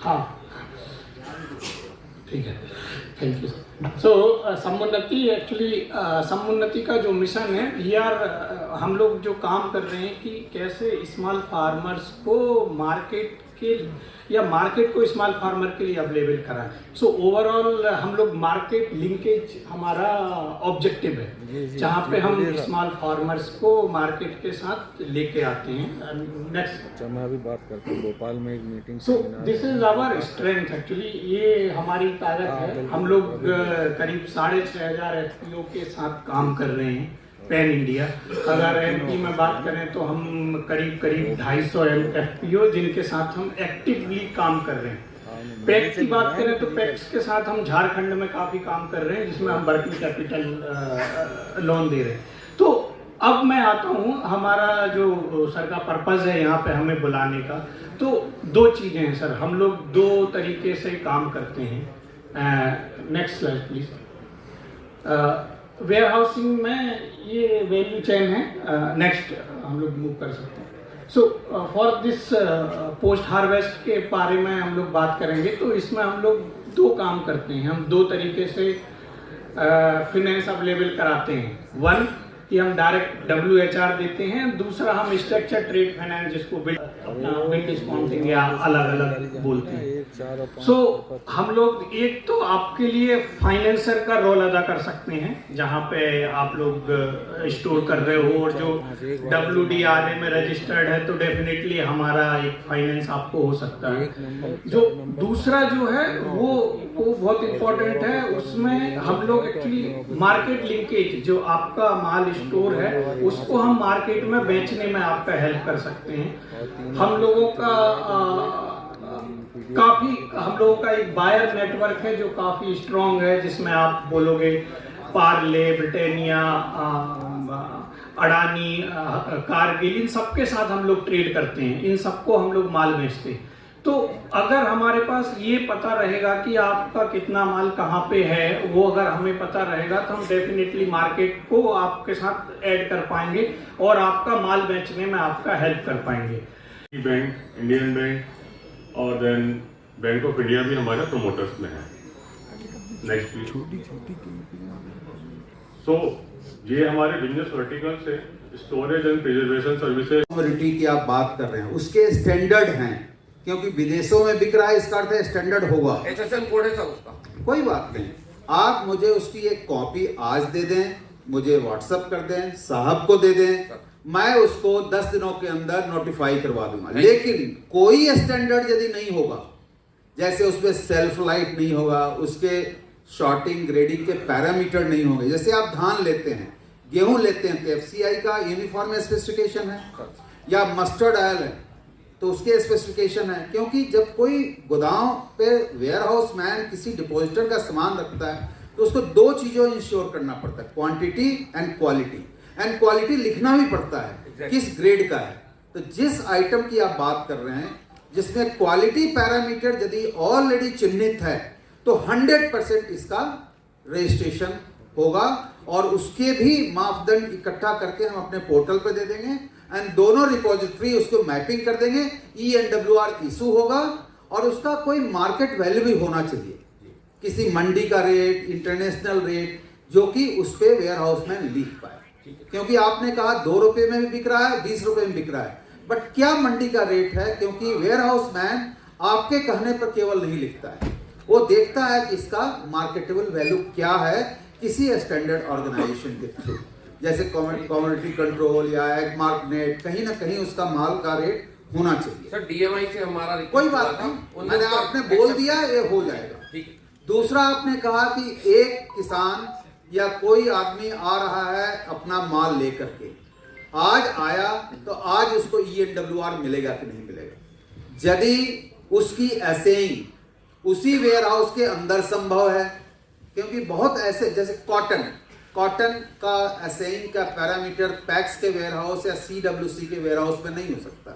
हाँ ठीक है, थैंक यू। सो समुन्नति एक्चुअली समुन्नति का जो मिशन है हम लोग जो काम कर रहे हैं कि कैसे स्मॉल फार्मर्स को मार्केट के या मार्केट को स्मॉल फार्मर के लिए अवेलेबल कराएं। सो ओवरऑल हम लोग मार्केट लिंकेज हमारा ऑब्जेक्टिव है, जहाँ पे हम स्मॉल फार्मर्स को मार्केट के साथ लेके आते हैं। नेक्स्ट मैं अभी बात करता हूँ, भोपाल में एक meeting. So this is our strength actually, ये हमारी ताकत है। हम लोग करीब 6500 FPO के साथ काम कर रहे हैं पैन इंडिया। अगर MP में बात करें तो हम करीब 250 FPO जिनके साथ हम एक्टिवली काम कर रहे हैं। पैक्स की बात करें तो पैक्स के साथ हम झारखंड में काफ़ी काम कर रहे हैं, जिसमें हम वर्किंग कैपिटल लोन दे रहे हैं। तो अब मैं आता हूँ, हमारा जो सर का पर्पज़ है यहाँ पे हमें बुलाने का, तो दो चीज़ें हैं सर। हम लोग दो तरीके से काम करते हैं। Next slide please. Warehousing में ये वैल्यू चेन है। नेक्स्ट हम लोग मूव कर सकते हैं। So for this post harvest के बारे में हम लोग बात करेंगे। तो इसमें हम लोग दो काम करते हैं, हम दो तरीके से फिनेंस अवेलेबल कराते हैं। वन कि हम डायरेक्ट WHR देते हैं, दूसरा हम स्ट्रक्चर ट्रेड फाइनेंस, जिसको बिल्ड डिस्काउंटिंग या अलग अलग बोलते हैं। सो हम लोग एक तो आपके लिए फाइनेंसर का रोल अदा कर सकते हैं, जहां पे आप लोग स्टोर कर रहे हो और जो WDRA में रजिस्टर्ड है, तो डेफिनेटली हमारा एक फाइनेंस आपको हो सकता है। जो दूसरा जो है वो बहुत इंपॉर्टेंट है, उसमें हम लोग एक्चुअली मार्केट लिंकेज, जो आपका माल स्टोर है उसको हम मार्केट में बेचने में आपका हेल्प कर सकते हैं। हम लोगों का एक बायर नेटवर्क है जो काफी स्ट्रॉन्ग है, जिसमें आप बोलोगे पार्ले, ब्रिटानिया, अडानी, कारगिल, इन सबके साथ हम लोग ट्रेड करते हैं, इन सबको हम लोग माल बेचते हैं। तो अगर हमारे पास ये पता रहेगा कि आपका कितना माल कहाँ पे है, वो अगर हमें पता रहेगा तो हम डेफिनेटली मार्केट को आपके साथ ऐड कर पाएंगे और आपका माल बेचने में आपका हेल्प कर पाएंगे। बैंक, इंडियन बैंक और देन बैंक ऑफ इंडिया भी हमारे प्रोमोटर्स में है। Next please. सो ये हमारे बिजनेस वर्टिकल से storage and preservation services. Commodity की आप बात कर रहे हैं, उसके स्टैंडर्ड हैं, क्योंकि विदेशों में बिक रहा है, इसका अर्थ है स्टैंडर्ड होगा। HSN कोड है सर उसका, कोई बात नहीं। आप मुझे उसकी एक कॉपी आज दे दें, मुझे व्हाट्सएप कर दें, साहब को दे दें, मैं उसको 10 दिनों के अंदर नोटिफाई करवा दूंगा। लेकिन कोई स्टैंडर्ड यदि नहीं होगा, जैसे उसमें सेल्फ लाइफ नहीं होगा, उसके शॉर्टिंग ग्रेडिंग के पैरामीटर नहीं होंगे। जैसे आप धान लेते हैं, गेहूं लेते हैं, तो FCI का यूनिफॉर्म स्पेसिफिकेशन है, या मस्टर्ड ऑयल है तो उसके स्पेसिफिकेशन है। क्योंकि जब कोई गोदाम पे वेयर हाउस मैन किसी डिपॉजिटर का सामान रखता है, तो उसको दो चीजों इंश्योर करना पड़ता है, quantity and quality. And quality लिखना भी पड़ता है किस ग्रेड का है। तो जिस आइटम की आप बात कर रहे हैं, जिसमें क्वालिटी पैरामीटर यदि ऑलरेडी चिन्हित है, तो 100% इसका रजिस्ट्रेशन होगा और उसके भी मापदंड इकट्ठा करके हम अपने पोर्टल पे दे देंगे एंड दोनों रिपोजिटरी उसको मैपिंग कर देंगे। ENWR इशू होगा और उसका कोई मार्केट वैल्यू भी होना चाहिए, किसी मंडी का रेट, इंटरनेशनल रेट, जो कि उस पे वेयर हाउस में लिख पाए। क्योंकि आपने कहा 2 रुपए में भी बिक रहा है, 20 रुपए में बिक रहा है, बट क्या मंडी का रेट है? क्योंकि वेयर हाउस मैन आपके कहने पर केवल नहीं लिखता है, वो देखता है कि इसका मार्केटेबल वैल्यू क्या है किसी स्टैंडर्ड ऑर्गेनाइजेशन के थ्रू, जैसे कम्युनिटी कंट्रोल या एग मार्क नेट, कहीं ना कहीं उसका माल का रेट होना चाहिए। सर DMI से हमारा कोई बात नहीं, मैंने आपने बोल दिया, ये हो जाएगा। दूसरा आपने कहा कि एक किसान या कोई आदमी आ रहा है अपना माल लेकर के, आज आया तो आज उसको ENWR मिलेगा कि नहीं मिलेगा? यदि उसकी असेइंग उसी वेयर हाउस के अंदर संभव है, क्योंकि बहुत ऐसे, जैसे कॉटन का असेइंग का पैरामीटर पैक्स के वेयर हाउस या CWC के वेयर हाउस में नहीं हो सकता,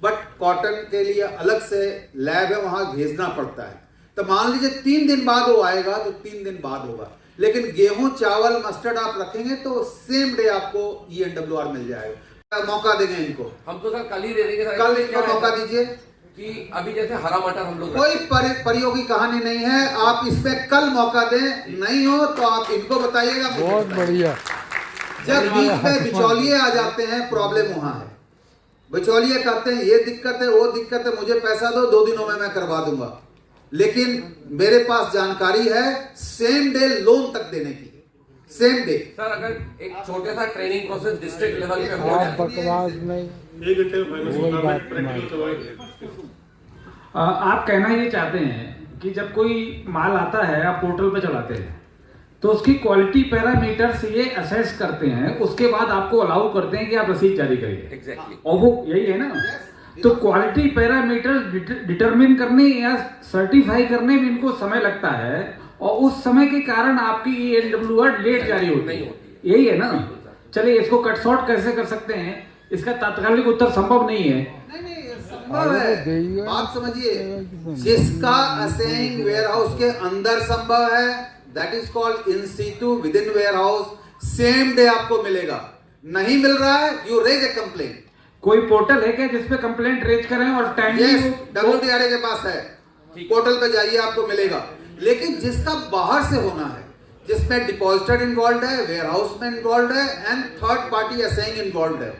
बट कॉटन के लिए अलग से लैब है, वहां भेजना पड़ता है। तो मान लीजिए 3 दिन बाद वो आएगा तो 3 दिन बाद होगा, लेकिन गेहूं, चावल, मस्टर्ड आप रखेंगे तो सेम डे आपको ENWR मिल जाएगा। मौका देंगे इनको, हम तो सर कल ही दे देंगे, कल इनको मौका दीजिए। कि अभी जैसे हरा मटर हम लोग कोई परियोगी कहानी नहीं है। आप इसमें कल मौका दें, नहीं हो तो आप इनको बताइएगा। बहुत बढ़िया। जब बीच में बिचौलिए आ जाते हैं, प्रॉब्लम वहां है। बिचौलिए कहते हैं ये दिक्कत है, वो दिक्कत है, मुझे पैसा दो, 2 दिनों में मैं करवा दूंगा। लेकिन मेरे पास जानकारी है सेम डे लोन तक देने की, सेम डे। सर अगर एक छोटे सा ट्रेनिंग प्रोसेस डिस्ट्रिक्ट लेवल पे हो आप जाए, बकवास नहीं, 1 घंटे में वही बात तुम्हारी। आप कहना ये चाहते हैं कि जब कोई माल आता है आप पोर्टल पे चढ़ाते हैं तो उसकी क्वालिटी पैरामीटर्स ये असेस करते हैं, उसके बाद आपको अलाउ करते हैं कि आप रसीद जारी करिए। एग्जैक्टली और वो यही है ना। तो क्वालिटी पैरामीटर्स डिटरमिन करने या सर्टिफाई करने में इनको समय लगता है और उस समय के कारण आपकी ENWR लेट जारी होती है। यही है ना। चलिए इसको कट शॉर्ट कैसे कर सकते हैं, इसका तात्कालिक उत्तर संभव नहीं है। नहीं संभव है। बात समझिए, जिसका असेइंग वेयरहाउस के अंदर संभव है, that is called in situ within warehouse, same day आपको मिलेगा। नहीं मिल रहा है, यू रेज ए कंप्लेंट। कोई पोर्टल है क्या जिसपे कंप्लेंट रेज करें और टाइमली? WTRA के पास है, पोर्टल पे जाइए आपको मिलेगा। लेकिन जिसका बाहर से होना है, जिसमें डिपॉजिटर इन्वॉल्व है, वेयरहाउस में इन्वॉल्व है एंड थर्ड पार्टी असेइंग इन्वॉल्व है,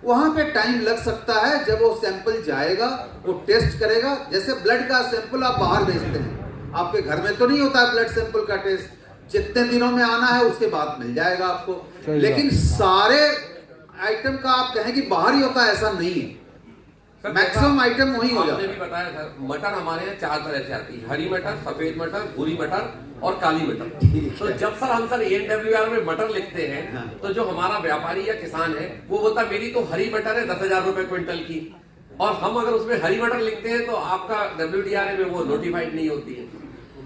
वहां पे टाइम लग सकता है। जब वो सैंपल जाएगा, वो टेस्ट करेगा। जैसे ब्लड का सैंपल आप बाहर भेजते हैं, आपके घर में तो नहीं होता है ब्लड सैंपल का टेस्ट। जितने दिनों में आना है उसके बाद मिल जाएगा आपको। लेकिन सारे आइटम का आप कहें कि बाहर ही होता है, ऐसा नहीं है। मैक्सिमम आइटम वही हो जाता आपने भी बताया सर, मटर हमारे यहाँ 4 तरह से आती है, हरी मटर, सफेद मटर, भूरी मटर और काली मटर। तो जब सर हम ENWR में मटर लिखते हैं तो जो हमारा व्यापारी या किसान है वो बोलता मेरी तो हरी मटर है 10,000 रुपए क्विंटल की, और हम अगर उसमें हरी मटर लिखते हैं तो आपका WTRA में वो नोटिफाइड नहीं होती है।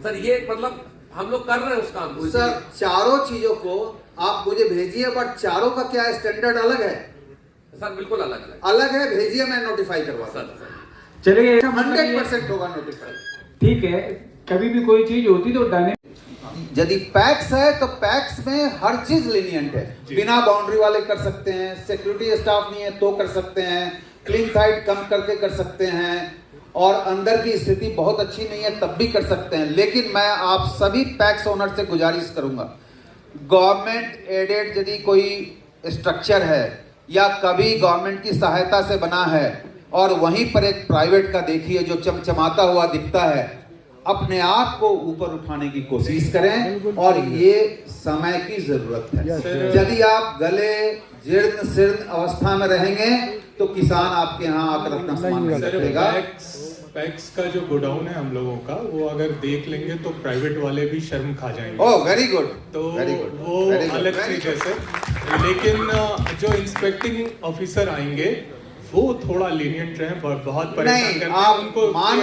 सर ये मतलब हम लोग कर रहे हैं उस काम को। सर चारों चीजों को आप मुझे भेजिए, बट चारों का क्या स्टैंडर्ड अलग है? सर बिल्कुल अलग है, भेजिए, मैं नोटिफाई करवा सकता। चलिए 100% होगा नोटिफाई। ठीक है, कभी भी कोई चीज होती तो डायनेमिक। यदि पैक्स है तो पैक्स में हर चीज लीनियंट है। बिना बाउंड्री वाले कर सकते हैं, सिक्योरिटी स्टाफ नहीं है तो कर सकते हैं, क्लीन साइड कम करके कर सकते हैं, और अंदर की स्थिति बहुत अच्छी नहीं है तब भी कर सकते हैं। लेकिन मैं आप सभी पैक्स ओनर से गुजारिश करूंगा, गवर्नमेंट एडेड यदि कोई स्ट्रक्चर है या कभी गवर्नमेंट की सहायता से बना है और वहीं पर एक प्राइवेट का देखिए जो चमचमाता हुआ दिखता है, अपने आप को ऊपर उठाने की कोशिश करें। और ये समय की जरूरत है। यदि आप गले जीर्ण शीर्ण अवस्था में रहेंगे तो किसान आपके यहाँ आकर अपना सामान खरीदेगा। पैक्स का जो गोडाउन है हम लोगों का, वो अगर देख लेंगे तो प्राइवेट वाले भी शर्म खा जाएंगे। Oh very good. तो वो अलग चीज है सर। लेकिन जो इंस्पेक्टिंग ऑफिसर आएंगे वो थोड़ा लीनियंट रहे, बहुत परेशान नहीं, करते आप उनको। मान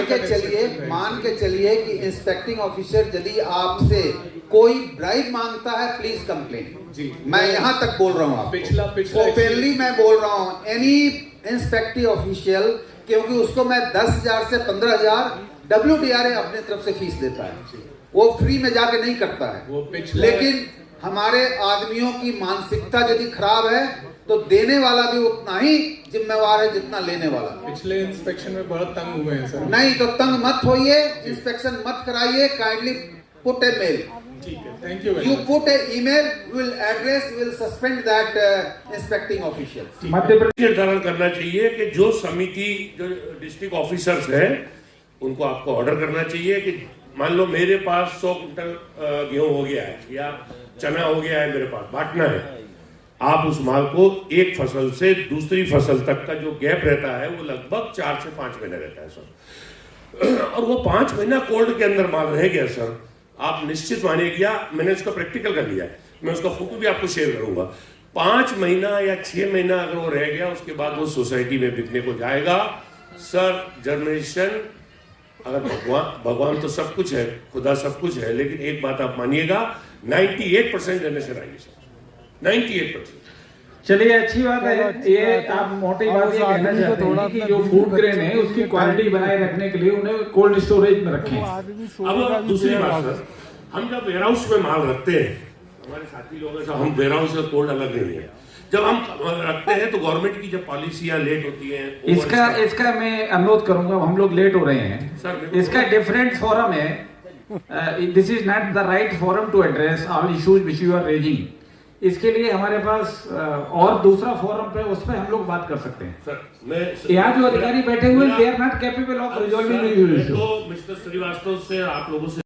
के चलिए कि इंस्पेक्टिंग ऑफिसर यदि आपसे कोई ब्राइब मांगता है, प्लीज कंप्लेन। जी, मैं यहाँ तक बोल रहा हूँ, पिछला ओपनली मैं बोल रहा हूँ, एनी इंस्पेक्टिव ऑफिशियल, क्योंकि उसको मैं 10,000 से 15,000 WTRA अपने तरफ से फीस देता है, वो फ्री में जाके नहीं करता है। लेकिन हमारे आदमियों की मानसिकता यदि खराब है तो देने वाला भी उतना ही जिम्मेवार है जितना लेने वाला। पिछले इंस्पेक्शन में बहुत तंग हुए हैं सर। नहीं तो तंग मत होइए, इंस्पेक्शन मत कराइए, काइंडली पुट ए मेल। ठीक है, thank you. You put an email, we will address, we will suspend that inspecting official. Madhya Pradesh निर्धारण करना चाहिए कि जो समिति जो डिस्ट्रिक्ट ऑफिसर्स हैं उनको आपको ऑर्डर करना चाहिए कि मान लो मेरे पास 100 कुंटल गेहूं हो गया है या चना हो गया है, मेरे पास बांटना है, आप उस माल को एक फसल से दूसरी फसल तक का जो गैप रहता है वो लगभग 4 से 5 महीने रहता है सर। और वो 5 महीना कोल्ड के अंदर माल रह गया सर, आप निश्चित मानिएगा, मैंने उसका प्रैक्टिकल कर लिया है, मैं उसका फोटो भी आपको शेयर करूंगा। 5 महीना या 6 महीना अगर वो रह गया, उसके बाद वो सोसाइटी में बिकने को जाएगा सर। जर्मिनेशन, अगर भगवान तो सब कुछ है, खुदा सब कुछ है, लेकिन एक बात आप मानिएगा, 98% जर्मिनेशन आएगी सर, 98%। चलिए अच्छी बात है। ये आप मोटी बात ये कहना चाहते हैं कि जो फूड ग्रेन है उसकी क्वालिटी बनाए रखने के लिए उन्हें कोल्ड स्टोरेज में रखें। अब दूसरी बात सर, हम जब वेयरहाउस में माल रखते हैं, हमारे साथी लोगों से हम वेयरहाउस और कोल्ड अलग नहीं है। जब हम रखते हैं तो गवर्नमेंट की जब पॉलिसियां लेट होती हैं, इसका मैं अनुरोध करूंगा, हम लोग लेट हो रहे हैं सर, इसका डिफरेंट फोरम है, this is not the right forum to address all issues which you are raising. इसके लिए हमारे पास और दूसरा फोरम पे उस पर हम लोग बात कर सकते हैं। सर यहाँ जो अधिकारी बैठे हुए हैं, they are not capable of resolving the issue. तो मिस्टर श्रीवास्तव से आप लोगों से